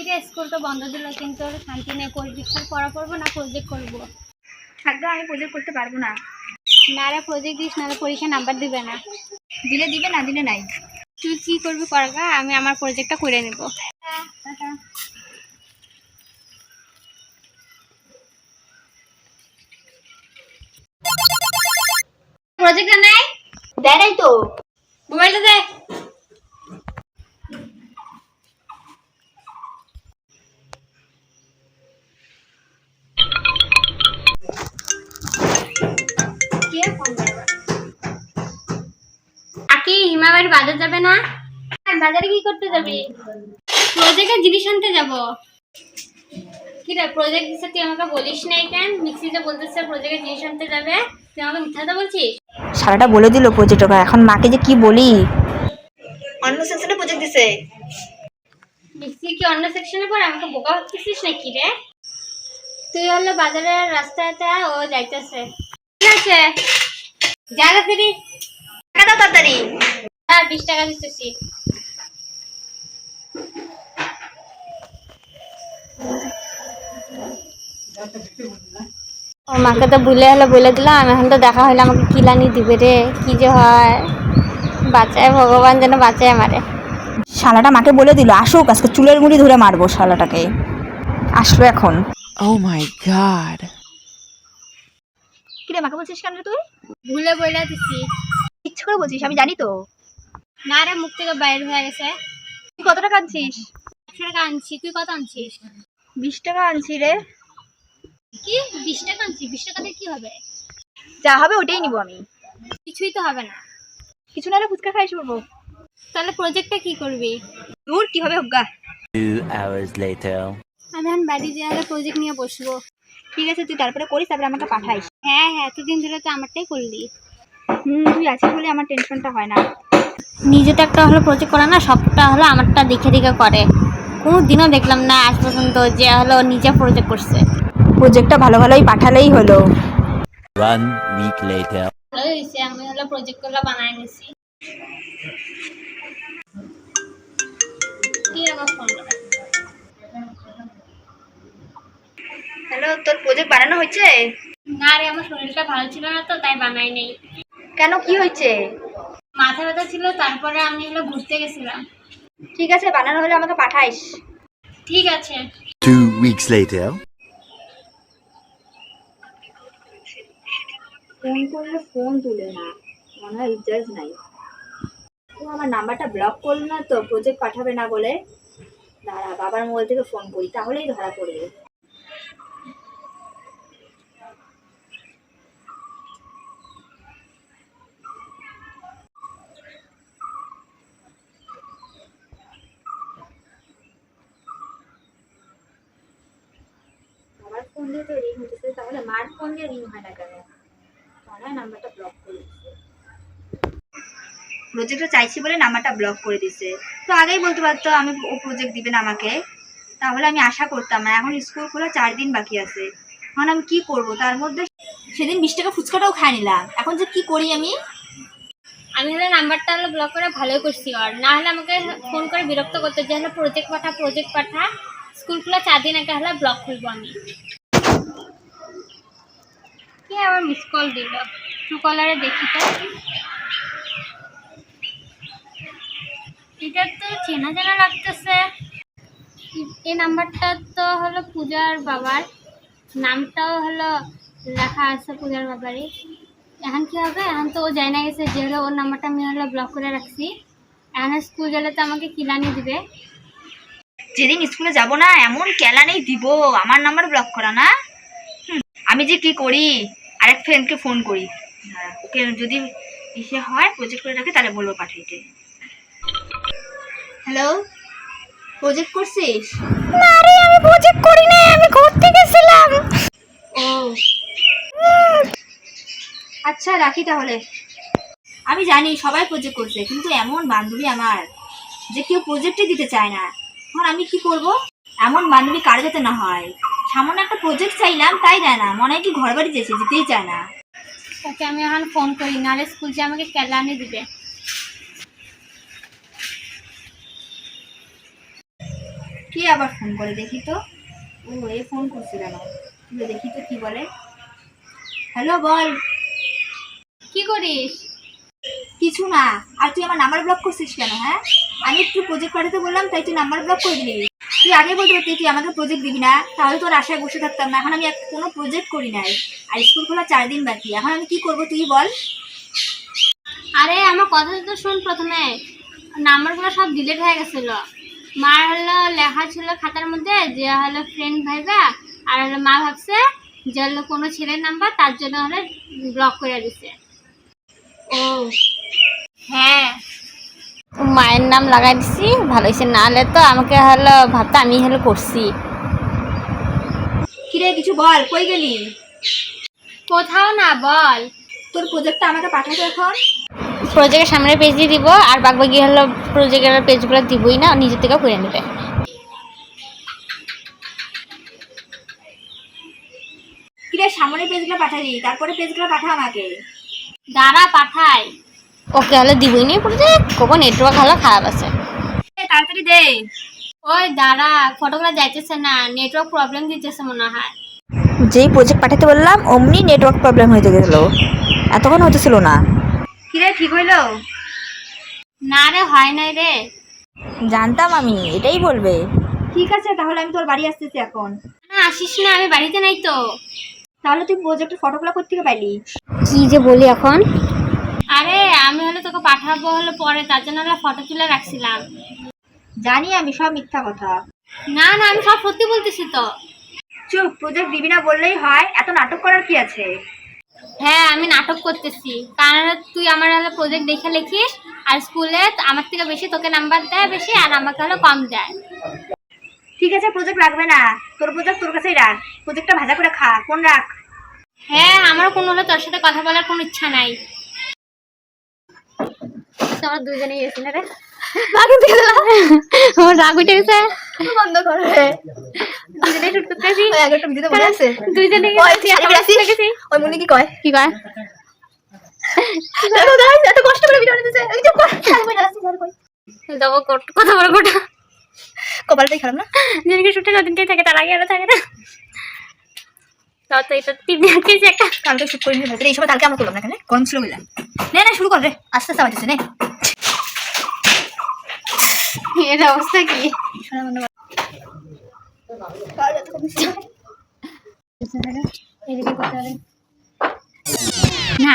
থেকে স্কুল তো বন্ধ দিল, কিন্তু শান্তি নেই। পরীক্ষার পড়া পড়বো না প্রজেক্ট করবো। থাকবে, আমি প্রজেক্ট করতে পারবো না। না রে, প্রজেক্ট দিস নাহলে পরীক্ষা নাম্বার দিবে না। দিলে দিবে, না দিলে নাই। তুই কি করবি করগা, আমি আমার প্রজেক্টটা করে নেব। প্রজেক্টটা নাই, দেয় নাই তো। মোবাইলটা দে। কে ফোন করবে? আকি হিমাবাড়ি বাজার যাবে না? বাজারে কি করতে যাবি? প্রজেক্টের জিনিস আনতে যাব। কি রে, প্রজেক্ট দিচ্ছে তুই আমাকে বলিস নাই কেন? মিক্সিতে বলতেছে প্রজেক্টের জিনিস আনতে যাবে, তুই আমাকে মিথ্যা কথা বলছিস। সারাটা বলে দিল প্রজেক্ট, এখন মাকে যে কি বলি। অন্য সেকশনে প্রজেক্ট দিছে। মিক্সি কি অন্য সেকশনে পড়ে? আমাকে বোকা ভাবতেছিস নাকি রে? তুই হলো বাজারের রাস্তাতে, ও যাইতেছে। ঠিক আছে, জায়গা ফিরি। টাকা দাও তাড়াতাড়ি। হ্যাঁ, 20 টাকা দিতেছি। ও মাকে তো বলে দিলাম, এখন তো দেখা হইলে আমাকে কিলানি দিবে রে। কি যে হয়, বাঁচায় ভগবান, যেন বাঁচায় আমারে। শালাটা মাকে বলে দিল আসুক, আজকে চুলের মুড়ি ধরে মারবো শালাটাকে। আসলো এখন। Oh my god. কিরে মাকে বলছিস কেন রে তুই? ভুলে বলে দিছি। ইচ্ছে করে বলছিস, আমি জানি তো। না রে, মুখ থেকে বাইর হয়ে গেছে। তুই কত টাকা আনছিস? 100 টাকা আনছি। তুই কত আনছিস? 20 টাকা আনছি রে। কি 20 টাকা আনছি? 20 টাকা দিয়ে কি হবে? যা হবে ওটাই নিবো আমি। কিছুই তো হবে না। কিছু না হলে ফুচকা খাই শুরবো। তাহলে প্রজেক্টটা কি করবি? দূর কি হবে হোগা। 2 hours later. আমি এখন বাড়ি যাওয়ার প্রজেক্ট নিয়ে বসবো। ঠিক আছে, তুই তারপরে করিস, তারপরে আমাকে পাঠাইস। হ্যাঁ হ্যাঁ, এতদিন ধরে তো আমারটাই করলি। তুই আছিস বলে আমার টেনশনটা হয় না। নিজে তো একটা হলো প্রজেক্ট করে না, সবটা হলো আমারটা দেখে দেখে করে। কোনো দিনও দেখলাম না আজ পর্যন্ত যে হলো নিজে প্রজেক্ট করছে। প্রজেক্টটা ভালো ভালোই পাঠালেই হলো। 1 week later. ভালো হয়েছে, আমি হলো প্রজেক্টগুলো বানায় নিছি। কি আমার ফোন করে? হ্যালো, তোর প্রজেক্ট বানানো হয়েছে? না রে, আমার শরীরটা ভালো ছিল না তো, তাই বানাই নেই। কেন, কি হয়েছে? মাথা ব্যথা ছিল, তারপরে আমি হলো ঘুরতে গেছিলাম। ঠিক আছে, বানানো হলে আমাকে পাঠাইস। ঠিক আছে। 2 weeks later. ফোন করলে ফোন তুলে না, মনে হয় রিচার্জ নাই। ও আমার নাম্বারটা ব্লক করলো না তো, প্রজেক্ট পাঠাবে না বলে। দাঁড়া, বাবার মোবাইল থেকে ফোন করি, তাহলেই ধরা পড়বে। বাবার ফোন দিয়ে তো রিং হতেছে, তাহলে মার ফোন দিয়ে রিং হয় না কেন? মনে হয় নাম্বারটা ব্লক করে দিচ্ছে। প্রজেক্টটা চাইছি বলে নাম্বারটা ব্লক করে দিছে। তো আগেই বলতে পারতো আমি, ও প্রজেক্ট দিবে না আমাকে, তাহলে আমি আশা করতাম না। এখন স্কুল খোলা 4 দিন বাকি আছে, এখন আমি কি করব? তার মধ্যে সেদিন 20 টাকা ফুচকাটাও খাই নিলাম, এখন যে কি করি আমি। আমি হলে নাম্বারটা হলো ব্লক করে ভালোই করছি। আর না হলে আমাকে ফোন করে বিরক্ত করতে, যে হলো প্রজেক্ট পাঠা। স্কুল খোলা 4 দিন আগে হলে ব্লক করবো আমি। কে আবার মিস কল দিল? ট্রু কলারে দেখি তো। এটা তো চেনা চেনা লাগতেছে। এই নাম্বারটা তো হলো পূজার বাবার, নামটাও হলো লেখা আছে পূজার বাবারই। এখন কি হবে? এখন তো ও যায় না গেছে, যে হলো ওর নাম্বারটা আমি হলো ব্লক করে রাখছি। এখন স্কুল গেলে তো আমাকে কিলানি দিবে। যেদিন স্কুলে যাব না, এমন কেলানি দিব, আমার নাম্বার ব্লক করা না। আমি যে কি করি, আরেক ফ্রেন্ডকে ফোন করি, ওকে যদি ইসে হয় প্রজেক্ট করে রাখে তাহলে বলবো পাঠাইতে। হ্যালো, প্রজেক্ট করছিস? না রে, আমি প্রজেক্ট করি না, আমি ঘুরতে গেছিলাম। ও আচ্ছা, রাখি তাহলে। আমি জানি সবাই প্রজেক্ট করছে, কিন্তু এমন বান্ধবী আমার যে কেউ প্রজেক্টই দিতে চায় না। এখন আমি কি করব? এমন বান্ধবী কার যাতে না হয়। সামান্য একটা প্রজেক্ট চাইলাম, তাই দেয় না, মনে হয় কি ঘর বাড়ি যেছে, যেতেই চায় না। ওকে আমি এখন ফোন করি, নাহলে স্কুল যে আমাকে কেলানি দিবে। কে আবার ফোন করে দেখি তো। ও এ ফোন করছে কেন, তুই দেখি তো কি বলে। হ্যালো বল। কি করিস? কিছু না। আর তুই আমার নাম্বার ব্লক করছিস কেন? হ্যাঁ, আমি একটু প্রজেক্ট পাঠাতে বললাম তাই তুই নাম্বার ব্লক করে দিলি। তুই আগে বলতে পারতি তুই আমাকে প্রজেক্ট দিবি না, তাহলে তোর আশায় বসে থাকতাম না। এখন আমি কোনো প্রজেক্ট করি নাই, আর স্কুল খোলা 4 দিন বাকি। এখন আমি কি করবো তুই বল। আরে আমার কথা তো শোন, প্রথমে নাম্বারগুলো সব ডিলিট হয়ে গেছিল। মার হলো লেখা ছিল খাতার মধ্যে যে হলো ফ্রেন্ড ভাইবা, আর হলো মা ভাবছে যে হলো কোনো ছেলের নাম্বার, তার জন্য হলো ব্লক করে দিছে। ও হ্যাঁ, মায়ের নাম লাগাই দিছি, ভালো হয়েছে। না হলে তো আমাকে হলো ভাবতে আমি হলো করছি। কিরে কিছু বল, কই গেলি? কোথাও না, বল। তোর প্রজেক্টটা আমাকে পাঠাতো এখন। প্রজেক্টের সামনে পেজ দিয়ে দিব, আর বাকি হলো প্রজেক্টের পেজগুলো দিবই না, নিজের থেকে করে নেবে। কিরে সামনের পেজগুলো পাঠাবি, তারপরে পেজগুলো পাঠা আমাকে। দাঁড়া পাঠাই। ওকে হলে দিবই নি প্রজেক্ট, কখন নেটওয়ার্ক হলো খারাপ আছে। তাড়াতাড়ি দে। ওই দাঁড়া, ফটোগুলো যাইতেছে না, নেটওয়ার্ক প্রবলেম দিতেছে মনে হয়। যেই প্রজেক্ট পাঠাতে বললাম অমনি নেটওয়ার্ক প্রবলেম হয়ে গেল, এতক্ষণ হতেছিল না। কিরে ঠিক হইলো? না রে, হয় নাই রে। জানতাম আমি এটাই বলবে। ঠিক আছে, তাহলে আমি তোর বাড়ি আসতেছি এখন। না আসিস না, আমি বাড়িতে নাই তো। তাহলে তুই প্রজেক্টের ফটোগুলো কোত্থেকে পাইলি? কি যে বলি এখন। আরে আমি হলে তোকে পাঠাবো হলো পরে, তার জন্য হলো ফটো তুলে রাখছিলাম। জানি আমি, সব মিথ্যা কথা। না না, আমি সব সত্যি বলতেছি তো। চুপ, প্রজেক্ট দিবি না বললেই হয়, এত নাটক করার কি আছে? হ্যাঁ আমি নাটক করতেছি, কারণ তুই আমার হলো প্রজেক্ট দেখে লিখিস, আর স্কুলে আমার থেকে বেশি তোকে নাম্বার দেয় বেশি, আর আমাকে হলো কম দেয়। ঠিক আছে, প্রজেক্ট রাখবে না, তোর প্রজেক্ট তোর কাছেই রাখ। প্রজেক্টটা ভাজা করে খা, ফোন রাখ। হ্যাঁ, আমারও কোনো হলো তোর সাথে কথা বলার কোনো ইচ্ছা নাই। তোমরা দুজনেই গেছি না রে, আমার রাগ উঠে গেছে। বন্ধ করে দুজনেই শুট করতেছি, একটা ভিডিওতে বলে আছে দুজনে গেছি। ওই মুনি কি কয়? কি কয়? এত কষ্ট করে ভিডিও দিতেছে, দেবো কথা বড় কোটা কপালটাই খারাপ না। যেদিনকে শুটে ওদিনকেই থাকে, তার আগে আরো থাকে না। তাও তো এটা 3 দিন খেয়েছি একটা। কালকে শুট করে নিয়ে ভেতরে এই সময় কালকে আমরা করলাম না, কেন গরম ছিল বললাম। নে না শুরু কর রে, আস্তে আস্তে আওয়াজ হচ্ছে নে। এর অবস্থা কি? এদিকে করতে হবে না।